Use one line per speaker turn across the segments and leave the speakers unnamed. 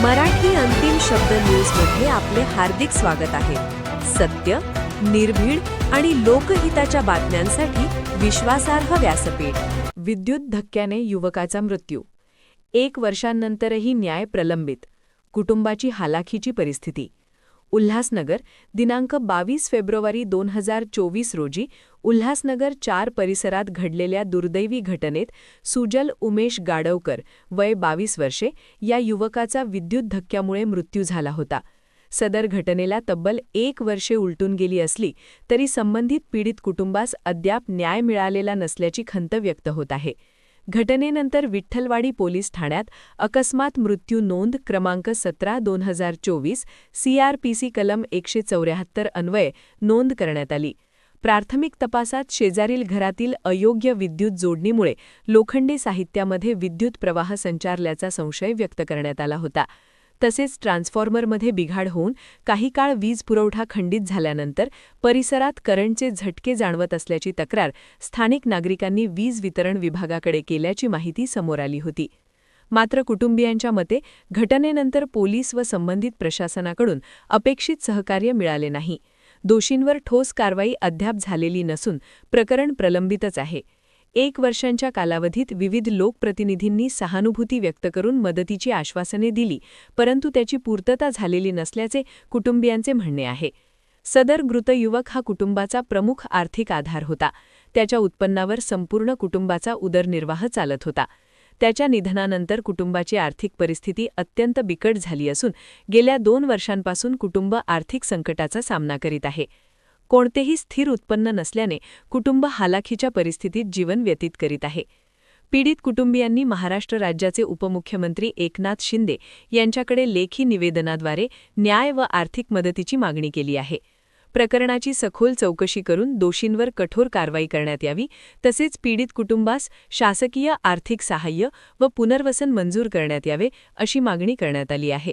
मराठी अंतिम शब्द न्यूजमध्ये आपले हार्दिक स्वागत आहे. सत्य, निर्भीड आणि लोकहिताच्या बातम्यांसाठी विश्वासार्ह व्यासपीठ. विद्युत धक्क्याने युवकाचा मृत्यू. 1 वर्षांनंतरही न्याय प्रलंबित. कुटुंबाची हालाखीची परिस्थिती. उल्हासनगर, दिनांक 22 फेब्रुवारी 2024 रोजी उल्हासनगर 4 परिसरात घडलेल्या दुर्दैवी घटनेत सुजल उमेश गाडवकर, वय 22 वर्षे, या युवकाचा विद्युत धक्क्यामुळे मृत्यू झाला होता. सदर घटनेला तब्बल 1 वर्षे उलटून गेली असली तरी संबंधित पीडित कुटुंबास अद्याप न्याय मिळालेला नसल्याची खंत व्यक्त होत आहे. घटनेनंतर विठ्ठलवाडी पोलीस ठाण्यात अकस्मात मृत्यू नोंद क्रमांक 17/2024 CRPC कलम 174 अन्वये नोंद करण्यात आली. प्राथमिक तपासात शेजारील घरातील अयोग्य विद्युत जोडणीमुळे लोखंडी साहित्यामध्ये विद्युत प्रवाह संचारल्याचा संशय व्यक्त करण्यात आला होता. तसेच ट्रान्सफॉर्मरमध्ये बिघाड होऊन काही काळ वीज पुरवठा खंडित झाल्यानंतर परिसरात करंटचे झटके जाणवत असल्याची तक्रार स्थानिक नागरिकांनी वीज वितरण विभागाकडे केल्याची माहिती समोर आली होती. मात्र कुटुंबियांच्या मते घटनेनंतर पोलीस व संबंधित प्रशासनाकडून अपेक्षित सहकार्य मिळाले नाही. दोषींवर ठोस कारवाई अद्याप झालेली नसून प्रकरण प्रलंबितच आहे. 1 वर्षांच्या कालावधीत विविध लोकप्रतिनिधींनी सहानुभूती व्यक्त करून मदतीची आश्वासने दिली, परंतु त्याची पूर्तता झालेली नसल्याचे कुटुंबियांचे म्हणणे आहे. सदर मृत युवक हा कुटुंबाचा प्रमुख आर्थिक आधार होता. त्याच्या उत्पन्नावर संपूर्ण कुटुंबाचा उदरनिर्वाह चालत होता. त्याच्या निधनानंतर कुटुंबाची आर्थिक परिस्थिती अत्यंत बिकट झाली असून गेल्या 2 वर्षांपासून कुटुंब आर्थिक संकटाचा सामना करीत आहे. कोणतेही स्थिर उत्पन्न नसल्याने कुटुंब हालाखीच्या परिस्थितीत जीवन व्यतीत करीत आहे. पीडित कुटुंबियांनी महाराष्ट्र राज्याचे उपमुख्यमंत्री एकनाथ शिंदे यांच्याकडे लेखी निवेदनाद्वारे न्याय व आर्थिक मदतीची मागणी केली आहे. प्रकरणाची सखोल चौकशी करून दोषींवर कठोर कारवाई करण्यात यावी, तसेच पीडित कुटुंबास शासकीय आर्थिक सहाय्य व पुनर्वसन मंजूर करण्यात यावे अशी मागणी करण्यात आली आहे.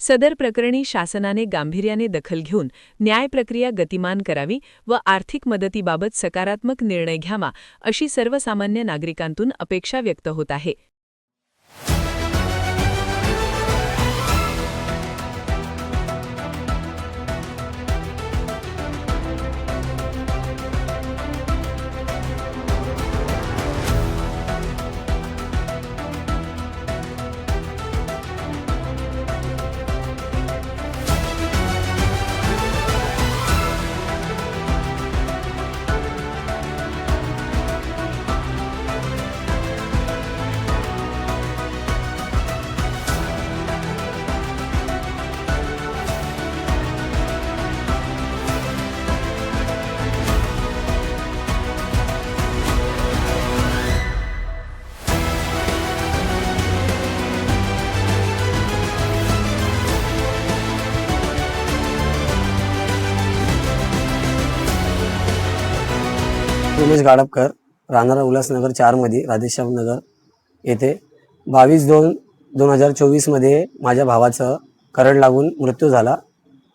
सदर प्रकरणी शासनाने गांभीर्याने दखल घेऊन न्याय प्रक्रिया गतिमान करावी व आर्थिक मदतीबाबत सकारात्मक निर्णय घ्यावा अशी सर्वसामान्य नागरिकांतून अपेक्षा व्यक्त होत आहे.
उमेश गाडवकर, राहणार उल्हासनगर 4 मध्ये राधेश्याम नगर येथे 22/2/2024 मध्ये माझ्या भावाचं करंट लागून मृत्यू झाला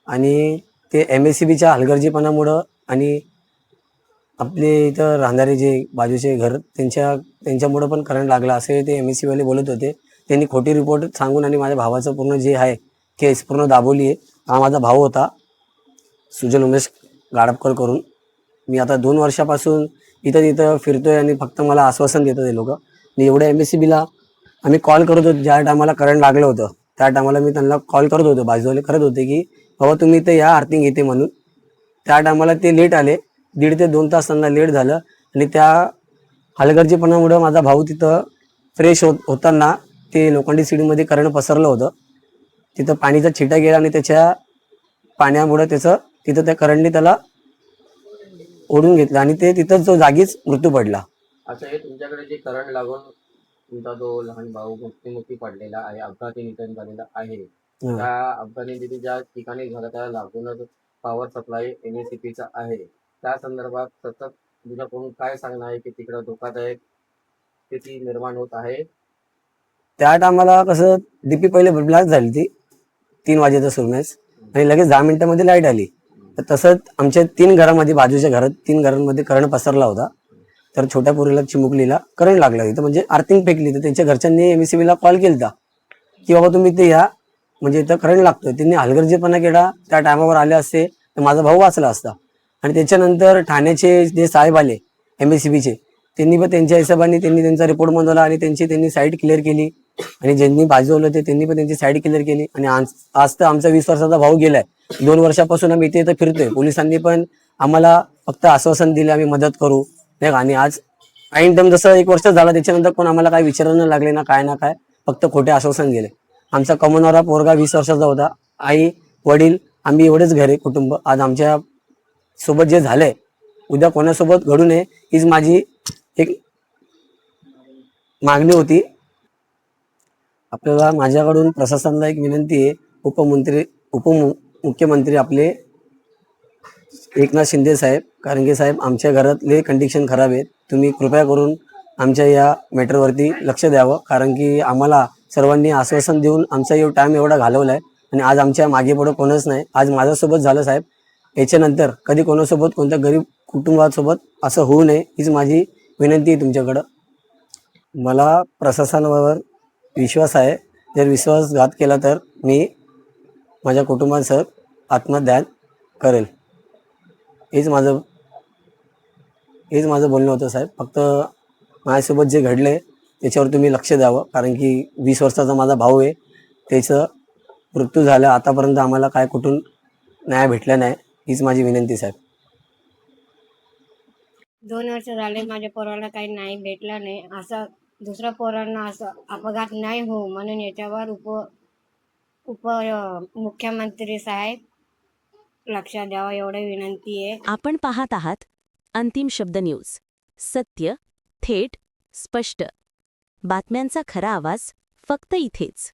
आणि ते MSCBच्या हलगर्जीपणामुळं आणि आपले इथं राहणारे जे बाजूचे घर त्यांच्यामुळं पण करंट लागला असे ते MSCB वाले बोलत होते. त्यांनी खोटी रिपोर्ट सांगून आणि माझ्या भावाचं पूर्ण जे आहे केस पूर्ण दाबवली आहे. हा माझा भाऊ होता सुजल उमेश गाडवकर करून. मी आता 2 वर्षापासून इथं फिरतोय आणि फक्त मला आश्वासन देतात हे लोक. आणि एवढ्या MSCBला आम्ही कॉल करत होतो. ज्या टायमाला करंट लागलं होतं त्या टायमाला मी त्यांना कॉल करत होतो, बाजूवाले करत होते की बाबा तुम्ही इथं या, आर्थिंग येते म्हणून. त्या टायमाला ते लेट आले. 1.5 ते 2 तास त्यांना लेट झालं आणि त्या हलगर्जीपणामुळं माझा भाऊ तिथं फ्रेश होताना ते लोखंडी सीडीमध्ये करंट पसरलं होतं. तिथं पाणीचा छिटा गेला आणि त्याच्या पाण्यामुळं तिथं त्या करंटने त्याला ओढून घेतला आणि ते तिथं जो जागीच मृत्यू पडला.
अच्छा, हे तुमच्याकडे जे करंट लागून तुमचा जो लहान भाऊ मृत्युमुखी पडलेला आहे, अपघाती निधन झालेला आहे, त्या अपघाती निधी ज्या ठिकाणी झाला त्याला लागूनच पॉवर सप्लाय MSCBचा आहे. त्या संदर्भात सतत तुझ्याकडून काय सांगणं आहे की तिकडं धोकादायक स्थिती निर्माण होत आहे?
त्या टायमाला कसं DP पहिले ब्लॅक झाली ती 3 वाजेचा सुरमॅच आणि लगेच 10 मिनिटांमध्ये लाईट आली. तर तसंच आमच्या 3 घरामध्ये, बाजूच्या घरात 3 घरांमध्ये करंट पसरला होता. तर छोट्या पोरीला चिमुकलीला करंट लागला. इथं म्हणजे आर्थिंग फेकली. तर त्यांच्या घरच्यांनी MSCBला कॉल केला की बाबा तुम्ही इथे या म्हणजे इथं करंट लागतोय, त्यांनी हलगर्जीपणा केला, त्या टायमावर आले असते तर माझा भाऊ वाचला असता. आणि त्याच्यानंतर ठाण्याचे जे साहेब आले MSCBचे, त्यांनी पण त्यांच्या हिशोबाने त्यांनी त्यांचा रिपोर्ट बनवला आणि त्यांनी साईट क्लिअर केली. आणि ज्यांनी बाजवलं ते त्यांनी पण त्यांची साईड क्लिअर केली. आणि आज तर आमचा 20 वर्षाचा भाऊ गेलाय. 2 वर्षापासून आम्ही इथे फिरतोय. पोलिसांनी पण आम्हाला फक्त आश्वासन दिले आम्ही मदत करू, नाही का. आणि आज ऐन टाइम जसं 1 वर्ष झाला त्याच्यानंतर पण आम्हाला काही विचारणं लागले ना काय, फक्त खोटे आश्वासन गेले. आमचा कमवणारा पोरगा 20 वर्षाचा होता. आई वडील आम्ही एवढेच घरी कुटुंब. आज आमच्या सोबत जे झालंय उद्या कोणासोबत घडू नये हीच माझी एक मागणी होती. आपल्याला माझ्याकडून प्रशासनाला एक विनंती आहे. उपमुख्यमंत्री आपले एकनाथ शिंदे साहेब, कारंगे साहेब, आमच्या घरातले कंडिशन खराब आहेत. तुम्ही कृपया करून आमच्या या मॅटरवरती लक्ष द्यावं. कारण की आम्हाला सर्वांनी आश्वासन देऊन आमचा टाइम एवढा घालवला आहे आणि आज आमच्या मागे पुढं कोणच नाही. आज माझ्यासोबत झालं साहेब, याच्यानंतर कधी कोणासोबत कोणत्या गरीब कुटुंबासोबत असं होऊ नये हीच माझी विनंती आहे तुमच्याकडं. मला प्रशासनावर विश्वास आहे. जर विश्वासघात केला तर मी माझ्या कुटुंबासह आत्महत्या करेल. हेच माझं बोलणं होतं साहेब. फक्त माझ्यासोबत जे घडलं त्याच्यावर तुम्ही लक्ष द्यावं. कारण की 20 वर्षाचा माझा भाऊ आहे, त्याचं मृत्यू झाला. आतापर्यंत आम्हाला काय कुठून न्याय भेटला नाही. हीच माझी विनंती साहेब.
2 वर्ष झाले माझ्या पोराला काही नाही भेटलं नाही. असं दुसऱ्या पोरांना असं अपघात नाही हो म्हणून याच्यावर मुख्यमंत्री साहेब लक्ष द्यावं एवढी विनंती आहे.
आपण पाहत आहात अंतिम शब्द न्यूज. सत्य, थेट, स्पष्ट. बातम्यांचा खरा आवाज फक्त इथेच.